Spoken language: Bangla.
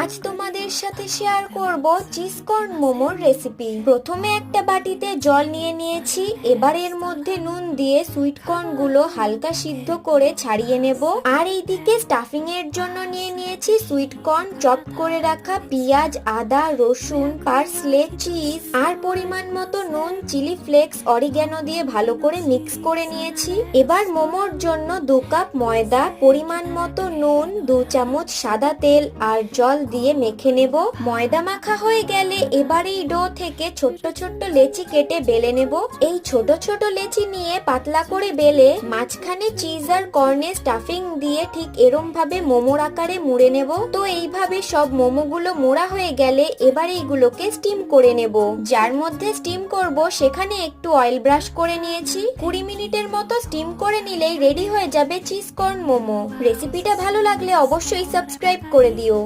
আজ তোমাদের সাথে শেয়ার করব চিজ কর্ন মোমোর রেসিপি। প্রথমে একটা বাটিতে জল নিয়ে নিয়েছি। এবার এর মধ্যে নুন দিয়ে সুইট কর্ন গুলো হালকা সিদ্ধ করে ছাড়িয়ে নেব। আর এইদিকে স্টাফিং এর জন্য নিয়ে নিয়েছি সুইট কর্ন, চপ করে রাখা পেঁয়াজ, আদা, রসুন, পার্সলে, চিজ আর পরিমাণ মতো নুন, চিলি ফ্লেক্স, অরিগ্যানো দিয়ে ভালো করে মিক্স করে নিয়েছি। এবার মোমোর জন্য 2 কাপ ময়দা, পরিমাণ মতো নুন, 2 চামচ সাদা তেল আর জল দিয়ে মেখে নেব। ময়দা মাখা হয়ে গেলে এবার এই ডো থেকে ছোট্ট ছোট্ট লেচি কেটে বেলে নেব। এই ছোট ছোট লেচি নিয়ে পাতলা করে বেলে মাঝখানে চিজ আর কর্নের স্টাফিং দিয়ে ঠিক এরম ভাবে মোমোর আকারে মুড়ে নেব। তো এইভাবে সব মোমোগুলো মোড়া হয়ে গেলে এবার এইগুলোকে স্টিম করে নেব। যার মধ্যে স্টিম করব সেখানে একটু অয়েল ব্রাশ করে নিয়েছি। 20 মিনিটের মতো স্টিম করে নিলেই রেডি হয়ে যাবে চিজ কর্ন মোমো। রেসিপিটা ভালো লাগলে অবশ্যই সাবস্ক্রাইব করে দিও।